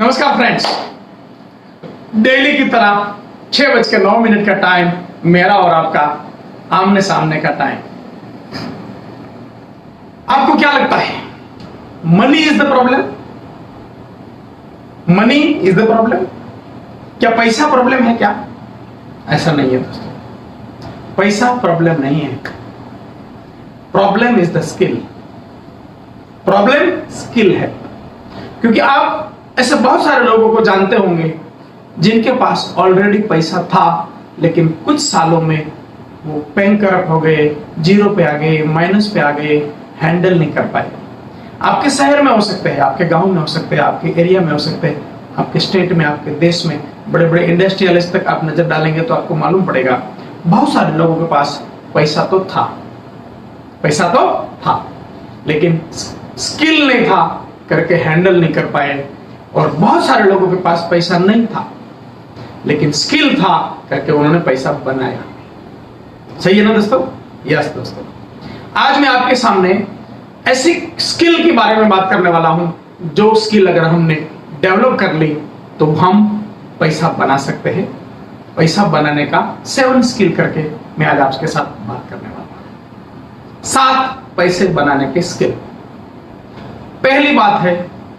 नमस्कार friends, daily की तरह 6:09 का टाइम मेरा और आपका आमने सामने का टाइम। आपको क्या लगता है, money is the problem? Money is the problem? क्या पैसा प्रॉब्लम है क्या? ऐसा नहीं है दोस्तों, पैसा प्रॉब्लम नहीं है। Problem is the skill. Problem skill है, क्योंकि आप ऐसे बहुत सारे लोगों को जानते होंगे जिनके पास ऑलरेडी पैसा था, लेकिन कुछ सालों में वो बैंक हो गए, जीरो पे आ गए, माइनस पे आ गए, हैंडल नहीं कर पाए। आपके शहर में हो सकते हैं, आपके गांव में हो सकते हैं, आपके एरिया में हो सकते हैं, आपके स्टेट में, आपके देश में बड़े बड़े इंडस्ट्रियलिस्ट तक आप नजर डालेंगे तो आपको मालूम पड़ेगा बहुत सारे लोगों के पास पैसा तो था, लेकिन स्किल नहीं था करके हैंडल नहीं कर पाए। और बहुत सारे लोगों के पास पैसा नहीं था, लेकिन स्किल था करके उन्होंने पैसा बनाया। सही है ना दोस्तों? यस दोस्तों, आज मैं आपके सामने ऐसी स्किल के बारे में बात करने वाला हूं, जो स्किल अगर हमने डेवलप कर ली तो हम पैसा बना सकते हैं। पैसा बनाने का 7 स्किल करके मैं आज आपके साथ बात करने वाला हूं। 7 पैसे बनाने के स्किल। पहली बात है,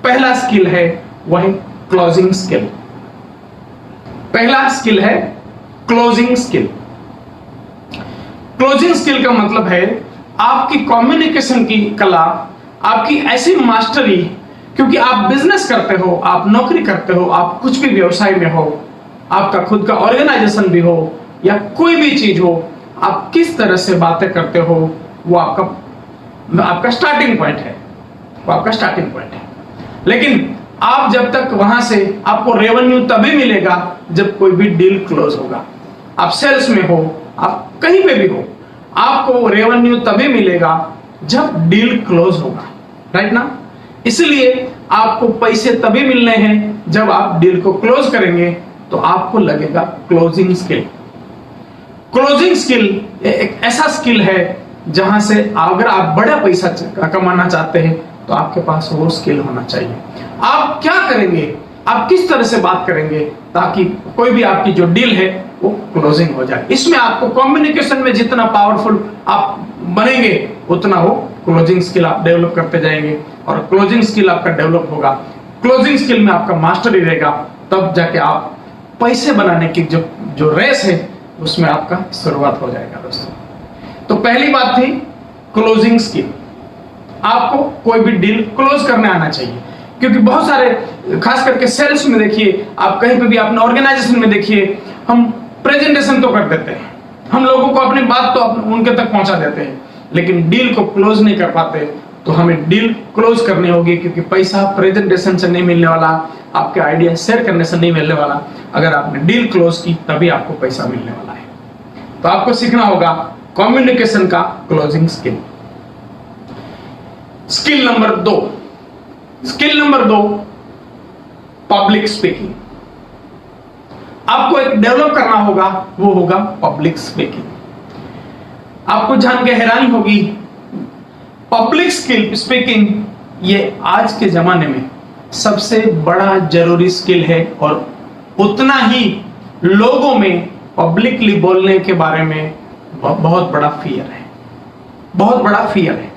पहला स्किल है वह क्लोजिंग स्किल। पहला स्किल है क्लोजिंग स्किल। क्लोजिंग स्किल का मतलब है आपकी कम्युनिकेशन की कला, आपकी ऐसी मास्टरी, क्योंकि आप बिजनेस करते हो, आप नौकरी करते हो, आप कुछ भी व्यवसाय में हो, आपका खुद का ऑर्गेनाइजेशन भी हो या कोई भी चीज हो, आप किस तरह से बातें करते हो वो आपका स्टार्टिंग पॉइंट है, वो आपका स्टार्टिंग पॉइंट है। लेकिन आप जब तक वहां से, आपको रेवेन्यू तभी मिलेगा जब कोई भी डील क्लोज होगा। आप सेल्स में हो, आप कहीं पे भी हो, आपको रेवेन्यू तभी मिलेगा जब डील क्लोज होगा, राइट ना? इसलिए आपको पैसे तभी मिलने हैं जब आप डील को क्लोज करेंगे, तो आपको लगेगा क्लोजिंग स्किल। क्लोजिंग स्किल एक ऐसा स्किल है जहां से अगर आप बड़ा पैसा कमाना चाहते हैं तो आपके पास वो स्किल होना चाहिए। आप क्या करेंगे, आप किस तरह से बात करेंगे ताकि कोई भी आपकी जो डील है वो क्लोजिंग हो जाए। इसमें आपको कम्युनिकेशन में जितना पावरफुल आप बनेंगे उतना वो क्लोजिंग स्किल आप डेवलप करते जाएंगे, और क्लोजिंग स्किल आपका डेवलप होगा, क्लोजिंग स्किल में आपका मास्टरी रहेगा, तब जाके आप पैसे बनाने की जो रेस है उसमें आपका शुरुआत हो जाएगा दोस्तों। तो पहली बात थी क्लोजिंग स्किल। आपको कोई भी डील क्लोज करने आना चाहिए, क्योंकि बहुत सारे, खास करके सेल्स में देखिए, आप कहीं पे भी अपने ऑर्गेनाइजेशन में देखिए, हम प्रेजेंटेशन तो कर देते हैं, हम लोगों को अपनी बात तो उनके तक पहुंचा देते हैं, लेकिन डील को क्लोज नहीं कर पाते। तो हमें डील क्लोज करनी होगी, क्योंकि पैसा प्रेजेंटेशन से नहीं मिलने वाला, आपके आइडिया शेयर करने से नहीं मिलने वाला। अगर आपने डील क्लोज की तभी आपको पैसा मिलने वाला है। तो आपको सीखना होगा कम्युनिकेशन का closing skill. Skill number 2, public speaking. आपको एक डेवलप करना होगा, वो होगा पब्लिक स्पीकिंग। आपको जान के हैरानी होगी, पब्लिक स्पीकिंग ये आज के जमाने में सबसे बड़ा जरूरी स्किल है, और उतना ही लोगों में पब्लिकली बोलने के बारे में बहुत बड़ा फियर है, बहुत बड़ा फियर है।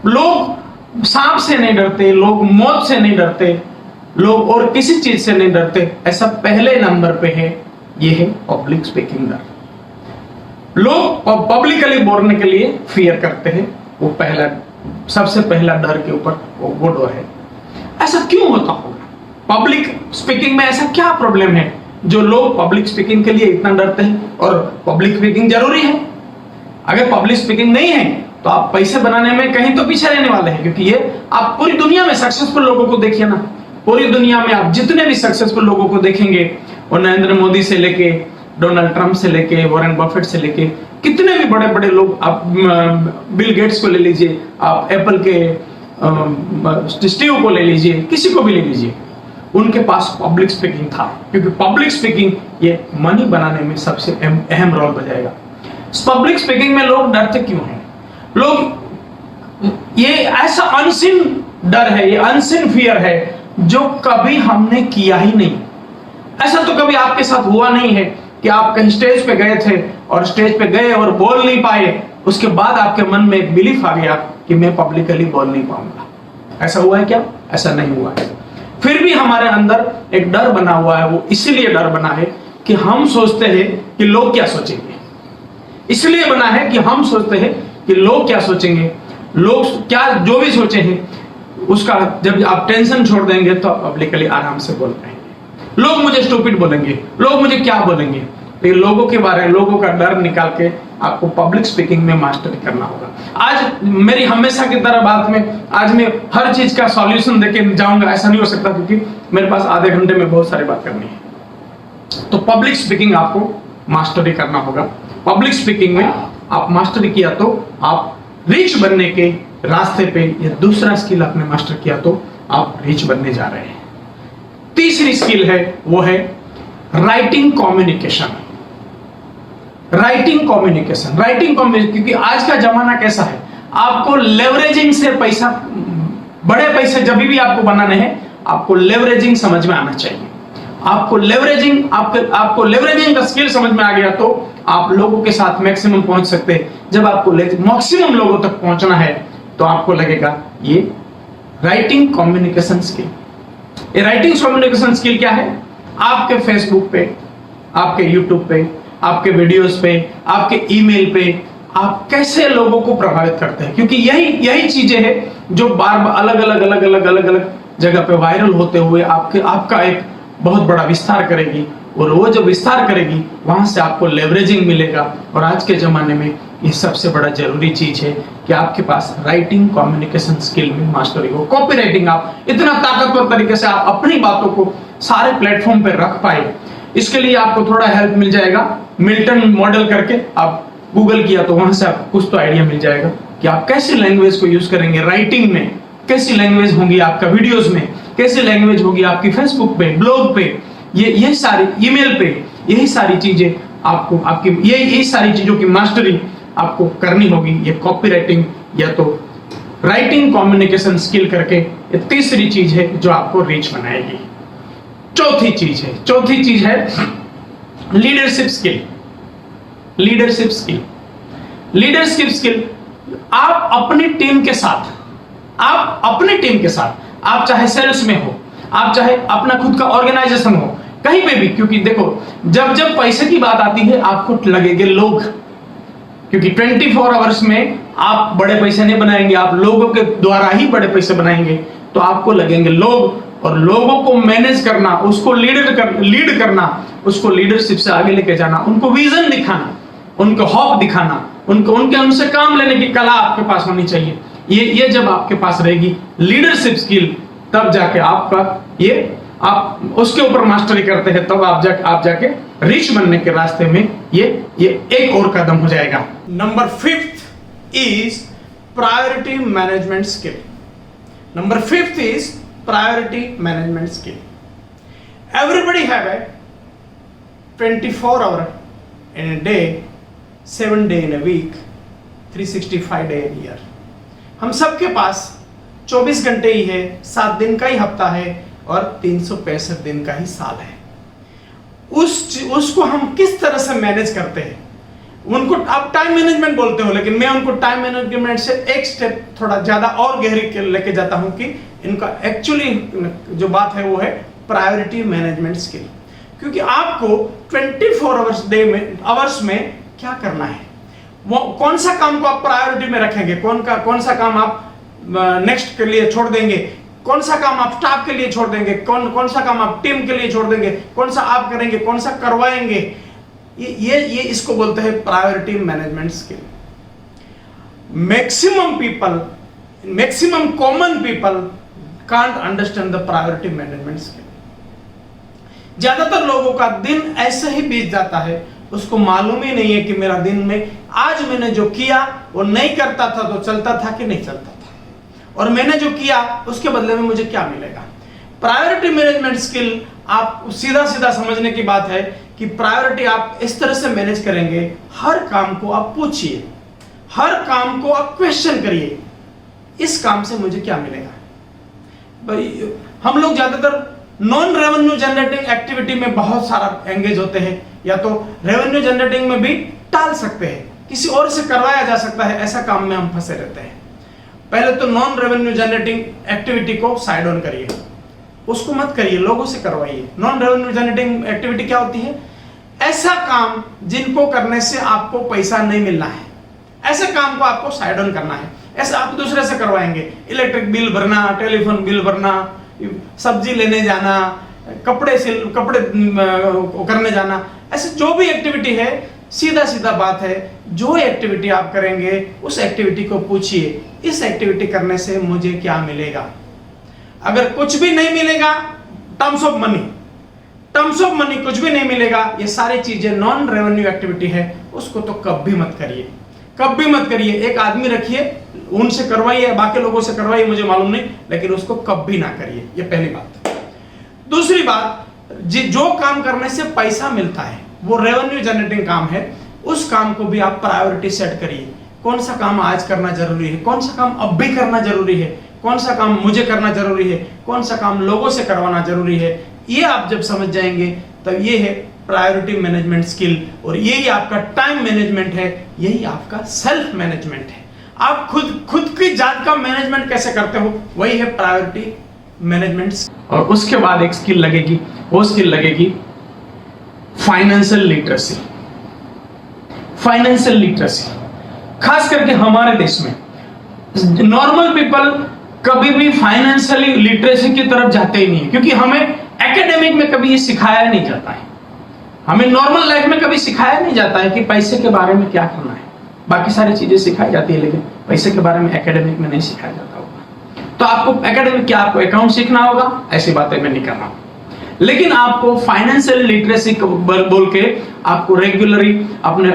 लोग सांप से नहीं डरते, लोग मौत से नहीं डरते, लोग और किसी चीज से नहीं डरते। ऐसा पहले नंबर पे है, ये है पब्लिक स्पीकिंग डर। लोग पब्लिकली बोलने के लिए फियर करते हैं, वो सबसे पहला डर के ऊपर वो डर है। ऐसा क्यों होता होगा? पब्लिक स्पीकिंग में ऐसा क्या प्रॉब्लम है जो लोग पब्लिक स्पीकिंग के लिए इतना डरते हैं? और पब्लिक स्पीकिंग जरूरी है। अगर पब्लिक स्पीकिंग नहीं है तो आप पैसे बनाने में कहीं तो पीछे रहने वाले हैं, क्योंकि ये आप पूरी दुनिया में सक्सेसफुल लोगों को देखिए ना, पूरी दुनिया में आप जितने भी सक्सेसफुल लोगों को देखेंगे, और नरेंद्र मोदी से लेके, डोनाल्ड ट्रंप से लेके, वॉरेन बफेट से लेके, कितने भी बड़े बड़े लोग, आप बिल गेट्स को ले लीजिए, आप एप्पल के स्टीव को ले लीजिए, किसी को भी ले लीजिए, उनके पास पब्लिक स्पीकिंग था, क्योंकि पब्लिक स्पीकिंग ये मनी बनाने में सबसे अहम रोल बजाएगा। पब्लिक स्पीकिंग में लोग डरते क्यों हैं? लोग, ये ऐसा अनसीन डर है, ये अनसीन फियर है जो कभी हमने किया ही नहीं। ऐसा तो कभी आपके साथ हुआ नहीं है कि आप कहीं स्टेज पे गए थे और स्टेज पे गए और बोल नहीं पाए, उसके बाद आपके मन में एक बिलीफ आ गया कि मैं पब्लिकली बोल नहीं पाऊंगा। ऐसा हुआ है क्या? ऐसा नहीं हुआ है। फिर भी हमारे अंदर एक डर बना हुआ है। वो इसलिए डर बना है कि हम सोचते हैं कि लोग क्या सोचेंगे। इसलिए बना है कि हम सोचते हैं कि लोग क्या सोचेंगे, लोग क्या जो भी सोचे हैं उसका जब आप टेंशन छोड़ देंगे तो पब्लिकली आराम से बोल पाएंगे। लोग मुझे स्टूपिड बोलेंगे, लोग मुझे क्या बोलेंगे, लेकिन लोगों के बारे में, लोगों का डर निकाल के आपको पब्लिक स्पीकिंग में मास्टरी करना होगा। आज मेरी हमेशा की तरह बात में आज मैं हर चीज का सॉल्यूशन देके जाऊंगा, ऐसा नहीं हो सकता, क्योंकि मेरे पास आधे घंटे में बहुत सारी बात करनी है। तो पब्लिक स्पीकिंग आपको मास्टरी करना होगा। पब्लिक स्पीकिंग में आप मास्टरी किया तो आप रिच बनने के रास्ते पे, या दूसरा स्किल आपने मास्टर किया तो आप रिच बनने जा रहे हैं। तीसरी स्किल है वो है राइटिंग कम्युनिकेशन। राइटिंग कम्युनिकेशन क्योंकि आज का जमाना कैसा है, आपको लेवरेजिंग से पैसा, बड़े पैसे जब भी आपको बनाने हैं, आपको लेवरेजिंग समझ में आना चाहिए। आपको लेवरेजिंग का स्किल समझ में आ गया तो आप लोगों के साथ मैक्सिमम पहुंच सकते हैं। जब आपको मैक्सिमम लोगों तक पहुंचना है तो आपको लगेगा ये राइटिंग कम्युनिकेशन स्किल। ये राइटिंग कम्युनिकेशन स्किल क्या है? आपके फेसबुक पे, आपके यूट्यूब पे, आपके वीडियोस पे, आपके ईमेल पे आप कैसे लोगों को प्रभावित करते हैं, क्योंकि यही चीजें हैं जो बार बार अलग अलग जगह पे वायरल होते हुए आपका एक बहुत बड़ा विस्तार करेगी, और वो जो विस्तार करेगी वहां से आपको लेवरेजिंग मिलेगा। और आज के जमाने में ये सबसे बड़ा जरूरी चीज है कि आपके पास राइटिंग कम्युनिकेशन स्किल में मास्टरी हो। कॉपी राइटिंग आप इतना ताकतवर तरीके से आप अपनी बातों को सारे प्लेटफॉर्म पे रख पाए, इसके लिए आपको थोड़ा हेल्प मिल जाएगा। मिल्टन मॉडल करके आप गूगल किया तो वहां से आपको कुछ तो आइडिया मिल जाएगा कि आप कैसी लैंग्वेज को यूज करेंगे राइटिंग में, कैसी लैंग्वेज होगी आपका वीडियोस में, कैसी लैंग्वेज होगी आपकी फेसबुक पे, ब्लॉग पे, ये सारी ईमेल पे, यही सारी चीजें आपको आपकी यही सारी चीजों की मास्टरी आपको करनी होगी। ये कॉपी राइटिंग या तो राइटिंग कम्युनिकेशन स्किल करके ये तीसरी चीज है जो आपको रिच बनाएगी। चौथी चीज है लीडरशिप स्किल। लीडरशिप स्किल आप अपनी टीम के साथ, आप चाहे सेल्स में हो, आप चाहे अपना खुद का ऑर्गेनाइजेशन हो, कहीं पे भी, क्योंकि देखो जब पैसे की बात आती है आपको लगेंगे लोग, क्योंकि 24 आवर्स में आप बड़े पैसे नहीं बनाएंगे, आप लोगों के द्वारा ही बड़े पैसे बनाएंगे। तो आपको लगेंगे लोग, और लोगों को मैनेज करना, उसको लीड करना, उसको लीडरशिप से आगे लेके जाना, उनको विजन दिखाना, उनको हॉप दिखाना, उनसे काम लेने की कला आपके पास होनी चाहिए। ये जब आपके पास रहेगी लीडरशिप स्किल, तब जाके आप उसके ऊपर मास्टरी करते हैं, तब आप जाके रिच बनने के रास्ते में ये एक और कदम हो जाएगा। Number 5 is priority management skill. Everybody have a 24 hour in a day, 7 day in a week, 365 day in a year। हम सबके पास 24 घंटे ही है, 7 दिन का ही हफ्ता है और 365 दिन का ही साल है। उसको हम किस तरह से मैनेज करते हैं, उनको आप टाइम मैनेजमेंट बोलते हो, लेकिन मैं उनको टाइम मैनेजमेंट से एक स्टेप थोड़ा ज्यादा और गहरी लेके जाता हूं कि इनका एक्चुअली जो बात है वो है प्रायोरिटी मैनेजमेंट स्किल। क्योंकि आपको 24 आवर्स में क्या करना है, वो कौन सा काम को आप प्रायोरिटी में रखेंगे, कौन सा काम आप नेक्स्ट के लिए छोड़ देंगे, कौन सा काम आप स्टाफ के लिए छोड़ देंगे, कौन सा काम आप टीम के लिए छोड़ देंगे, कौन सा आप करेंगे, कौन सा करवाएंगे, ये इसको बोलते हैं priority management skill. Maximum common people can't understand the priority management skill. ज्यादातर लोगों का दिन ऐसे ही बीत जाता है, उसको मालूम ही नहीं है कि मेरा दिन में आज मैंने जो किया वो नहीं करता था तो चलता था कि नहीं चलता था, और मैंने जो किया उसके बदले में मुझे क्या मिलेगा। प्रायोरिटी मैनेजमेंट स्किल आप सीधा समझने की बात है कि प्रायोरिटी आप इस तरह से मैनेज करेंगे, हर काम को आप पूछिए, हर काम को आप क्वेश्चन करिए, इस काम से मुझे क्या मिलेगा। भाई हम लोग ज्यादातर नॉन रेवेन्यू जनरेटिंग एक्टिविटी में बहुत सारा एंगेज होते हैं, या तो रेवेन्यू जनरेटिंग में भी टाल सकते हैं, किसी और से करवाया जा सकता है, ऐसा काम में हम फंसे रहते हैं। पहले तो नॉन रेवेन्यू जनरेटिंग एक्टिविटी को साइड ऑन करिए, उसको मत करिए, लोगों से करवाइए। नॉन रेवेन्यू जनरेटिंग एक्टिविटी क्या होती है? ऐसा काम जिनको करने से आपको पैसा नहीं मिलना है, ऐसे काम को आपको साइड ऑन करना है। ऐसे आप दूसरे से करवाएंगे, इलेक्ट्रिक बिल भरना, टेलीफोन बिल भरना, सब्जी लेने जाना, कपड़े करने जाना, ऐसे जो भी एक्टिविटी है, सीधा सीधा बात है, जो एक्टिविटी आप करेंगे उस एक्टिविटी को पूछिए, इस एक्टिविटी करने से मुझे क्या मिलेगा? अगर कुछ भी नहीं मिलेगा, टर्म्स ऑफ मनी कुछ भी नहीं मिलेगा, ये सारी चीजें नॉन रेवेन्यू एक्टिविटी है, उसको तो कभी मत करिए। एक आदमी रखिए, उनसे करवाइए, बाकी लोगों से करवाइए, मुझे मालूम नहीं, लेकिन उसको कभी ना करिए। ये पहली बात। दूसरी बात, जो काम करने से पैसा मिलता है वो रेवेन्यू जनरेटिंग काम है, उस काम को भी आप प्रायोरिटी सेट करिए। कौन सा काम आज करना जरूरी है, कौन सा काम अब भी करना जरूरी है, कौन सा काम मुझे करना जरूरी है, कौन सा काम लोगों से करवाना जरूरी है, ये आप जब समझ जाएंगे तब ये है प्रायोरिटी मैनेजमेंट स्किल, और यही आपका टाइम मैनेजमेंट है, यही आपका सेल्फ मैनेजमेंट है। आप खुद की जात का मैनेजमेंट कैसे करते हो, वही है प्रायोरिटी मैनेजमेंट। और उसके बाद एक स्किल लगेगी, वो स्किल लगेगी फाइनेंशियल लिटरेसी। खास करके हमारे देश में नॉर्मल पीपल कभी भी फाइनेंशियली लिटरेसी की तरफ जाते ही नहीं है, क्योंकि हमें एकेडमिक में कभी ये सिखाया नहीं जाता है, हमें नॉर्मल लाइफ में कभी सिखाया नहीं जाता है कि पैसे के बारे में क्या करना है। बाकी सारी चीजें सिखाई जाती है, लेकिन पैसे के बारे में एकेडमिक में नहीं सिखाया जाता होगा। तो आपको एकेडमिक क्या, आपको अकाउंट सीखना होगा, ऐसी बातें मैं नहीं कर रहा हूं, लेकिन आपको फाइनेंशियल लिटरेसी बोल के आपको रेगुलरली अपने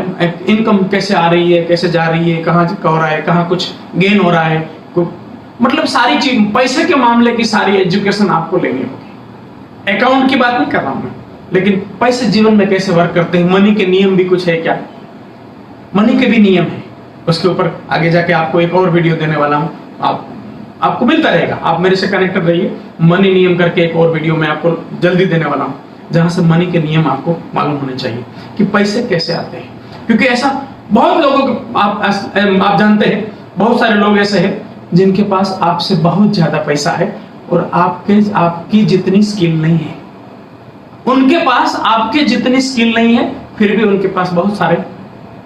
इनकम कैसे आ रही है, कैसे जा रही है, कहाँ हो रहा है, कहाँ कुछ गेन हो रहा है, मतलब सारी चीज, पैसे के मामले की सारी एजुकेशन आपको लेनी होगी। अकाउंट की बात नहीं कर रहा हूं मैं, लेकिन पैसे जीवन में कैसे वर्क करते हैं, मनी के नियम भी कुछ है क्या, मनी के भी नियम है, उसके ऊपर आगे जाके आपको एक और वीडियो देने वाला हूं, आपको मिलता रहेगा, आप मेरे से कनेक्टेड रहिए। मनी नियम करके एक और वीडियो मैं आपको जल्दी देने वाला हूं, जहां से मनी के नियम आपको मालूम होने चाहिए कि पैसे कैसे आते हैं। क्योंकि ऐसा बहुत लोगों को आप जानते हैं, बहुत सारे लोग ऐसे हैं जिनके पास आपसे बहुत ज्यादा पैसा है और आपकी जितनी स्किल नहीं है, उनके पास आपके जितनी स्किल नहीं है, फिर भी उनके पास बहुत सारे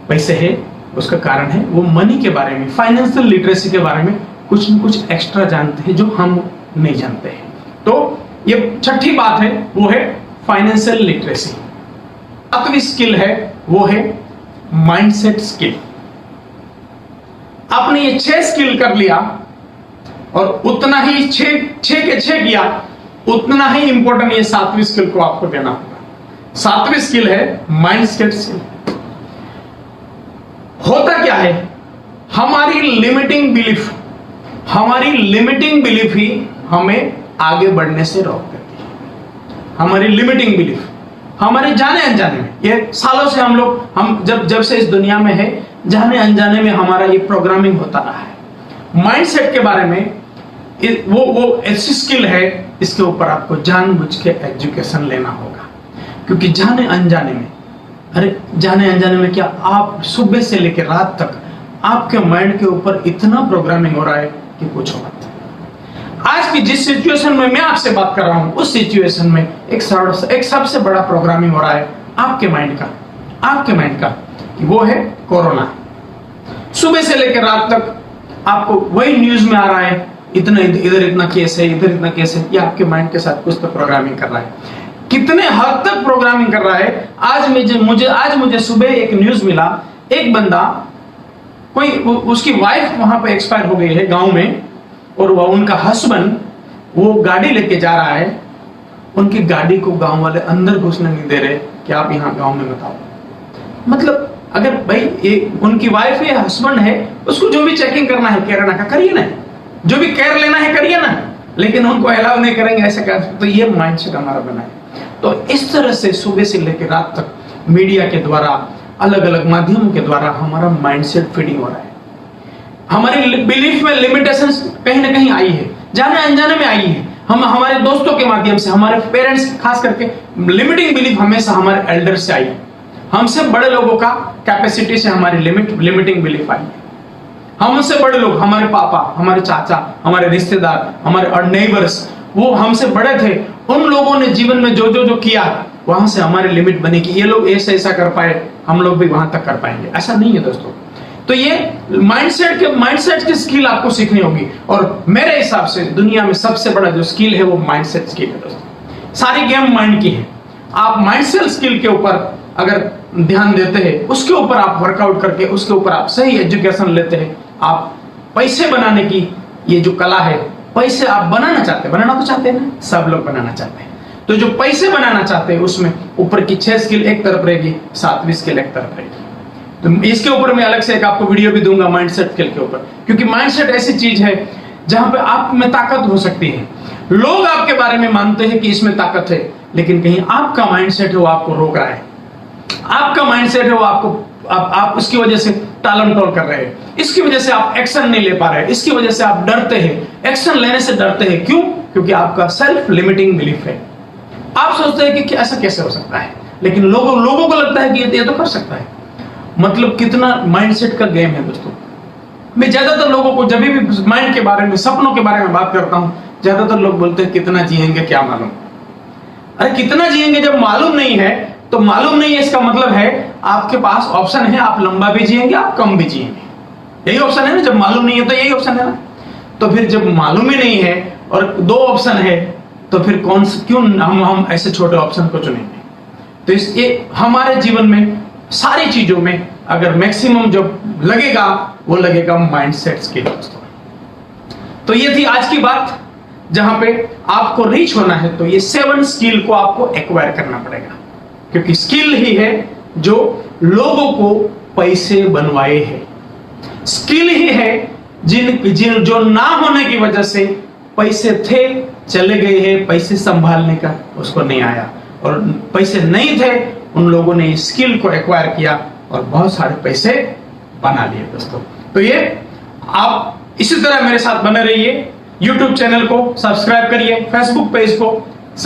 पैसे है। उसका कारण है वो मनी के बारे में, फाइनेंशियल लिटरेसी के बारे में कुछ न कुछ एक्स्ट्रा जानते हैं जो हम नहीं जानते हैं। तो ये छठी बात है, वो है फाइनेंशियल लिटरेसी। सातवीं स्किल है वो है माइंडसेट स्किल। आपने ये 6 स्किल कर लिया और उतना ही 6 के 6 किया, उतना ही इंपॉर्टेंट ये 7वीं स्किल को आपको देना होगा। 7वीं स्किल है माइंडसेट स्किल। होता क्या है, हमारी लिमिटिंग बिलीफ ही हमें आगे बढ़ने से रोक देती है। हमारी लिमिटिंग बिलीफ, हमारे जाने अनजाने में, ये सालों से हम जब से इस दुनिया में है, जाने अनजाने में हमारा ये प्रोग्रामिंग होता रहा है। माइंडसेट के बारे में वो ऐसी स्किल है, इसके ऊपर आपको जानबूझ के एजुकेशन लेना होगा। क्योंकि जाने अनजाने में क्या, आप सुबह से लेकर रात तक आपके माइंड के ऊपर इतना प्रोग्रामिंग हो रहा है कि पूछो मत। आज की जिस सिचुएशन में मैं आपसे बात कर रहा हूं, उस सिचुएशन में एक सबसे बड़ा प्रोग्रामिंग हो रहा है आपके माइंड का, वो है कोरोना। सुबह से लेकर रात तक आपको वही न्यूज में आ रहा है, इधर इतना केस है, इधर इतना केस है। ये आपके माइंड के साथ कुछ तो प्रोग्रामिंग कर रहा है। कितने हद तक प्रोग्रामिंग कर रहा है, आज मुझे सुबह एक न्यूज मिला, एक बंदा, कोई उसकी वाइफ वहां पे एक्सपायर हो गई है गांव में, और वह उनका हस्बैंड वो गाड़ी लेके जा रहा है, उनकी गाड़ी को गांव वाले अंदर घुसने नहीं दे रहे कि आप यहाँ गांव में मत आओ। मतलब अगर भाई उनकी वाइफ है, हस्बैंड है, उसको जो भी चेकिंग करना है करना का करिए ना, जो भी केयर लेना है करिए ना, लेकिन उनको अलाउ नहीं करेंगे ऐसे कर। तो ये माइंडसेट हमारा बना है। तो इस तरह से सुबह से लेकर रात तक मीडिया के द्वारा, अलग अलग माध्यमों के द्वारा हमारा माइंडसेट फीडिंग हो रहा है। हमारी बिलीफ में लिमिटेशंस कहीं ना कहीं आई है, जाने अनजाने में आई है। हम हमारे दोस्तों के माध्यम से, हमारे पेरेंट्स, खास करके लिमिटिंग बिलीफ हमेशा हमारे एल्डर से आई है। हमसे बड़े लोगों का कैपेसिटी से हमारी लिमिटिंग बिलीफ आई है। हमसे बड़े लोग, हमारे पापा, हमारे चाचा, हमारे रिश्तेदार, हमारे नेबर्स, वो हमसे बड़े थे। उन लोगों ने जीवन में जो जो जो किया, वहां से हमारी लिमिट बनी कि ये लोग ऐसा कर पाए, हम लोग भी वहां तक कर पाएंगे। ऐसा नहीं है दोस्तों। तो ये माइंडसेट की स्किल आपको सीखनी होगी। और मेरे हिसाब से दुनिया में सबसे बड़ा जो स्किल है वो माइंडसेट स्किल है दोस्तों। सारी गेम माइंड की है। आप माइंडसेट स्किल के ऊपर अगर ध्यान देते हैं, उसके ऊपर आप वर्कआउट करके, उसके ऊपर आप सही एजुकेशन लेते हैं, आप पैसे बनाने की ये जो कला है, पैसे आप बनाना चाहते हैं, बनाना तो चाहते हैं ना, सब लोग बनाना चाहते हैं। तो जो पैसे बनाना चाहते हैं उसमें ऊपर की 6 स्किल एक तरफ रहेगी, 7वीं स्किल एक तरफ रहेगी। तो इसके ऊपर मैं अलग से एक आपको वीडियो भी दूंगा माइंडसेट स्किल के ऊपर, क्योंकि माइंडसेट ऐसी चीज है जहां पे आप में ताकत हो सकती है। लोग आपके बारे में मानते हैं कि इसमें ताकत है, लेकिन कहीं आपका माइंडसेट है वो आपको रोक रहा है। आपका माइंडसेट है वो आप उसकी वजह से टालम टोल कर रहे हैं, इसकी वजह से आप एक्शन नहीं ले पा रहे हैं, इसकी वजह से आप डरते हैं, एक्शन लेने से डरते हैं। क्यों? क्योंकि आपका सेल्फ लिमिटिंग बिलीफ है। आप सोचते हैं कि ऐसा कैसे हो सकता है, लेकिन लोगों को लगता है कि ये तो कर सकता है। मतलब कितना माइंडसेट का गेम है दोस्तों। मैं ज्यादातर लोगों को जब भी माइंड के बारे में, सपनों के बारे में बात करता हूं, ज्यादातर लोग बोलते हैं कितना जिएंगे क्या मालूम। अरे कितना जिएंगे जब मालूम नहीं है, तो मालूम नहीं है इसका मतलब है आपके पास ऑप्शन है, आप लंबा भी जिएंगे, आप कम भी जिएंगे। यही ऑप्शन है ना, जब मालूम नहीं है तो यही ऑप्शन है ना। तो फिर जब मालूम ही नहीं है और 2 ऑप्शन है, तो फिर क्यों हम ऐसे छोटे ऑप्शन को चुनेंगे। तो ये हमारे जीवन में सारी चीजों में अगर मैक्सिमम जो लगेगा वो लगेगा माइंडसेट स्किल दोस्तों। तो ये थी आज की बात, जहां पे आपको रीच होना है तो ये 7 स्किल को आपको एक्वायर करना पड़ेगा, क्योंकि स्किल ही है जो लोगों को पैसे बनवाए है। स्किल ही है जिन जो ना होने की वजह से पैसे थे चले गए हैं, पैसे संभालने का उसको नहीं आया, और पैसे नहीं थे उन लोगों ने स्किल को एक्वायर किया और बहुत सारे पैसे बना लिए दोस्तों। तो ये आप इसी तरह मेरे साथ बने रहिए। YouTube चैनल को सब्सक्राइब करिए, फेसबुक पेज को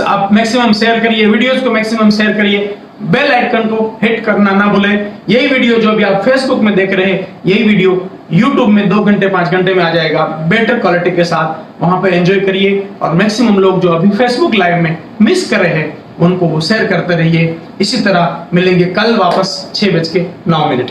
आप मैक्सिमम शेयर करिए, वीडियोस को मैक्सिमम शेयर करिए, बेल आइकन को हिट करना ना भूलें। यही वीडियो जो भी आप फेसबुक में देख रहे हैं, यही वीडियो YouTube में 2 घंटे 5 घंटे में आ जाएगा बेटर क्वालिटी के साथ। वहां पे एंजॉय करिए, और मैक्सिमम लोग जो अभी फेसबुक लाइव में मिस कर रहे हैं उनको वो शेयर करते रहिए। इसी तरह मिलेंगे कल वापस 6:09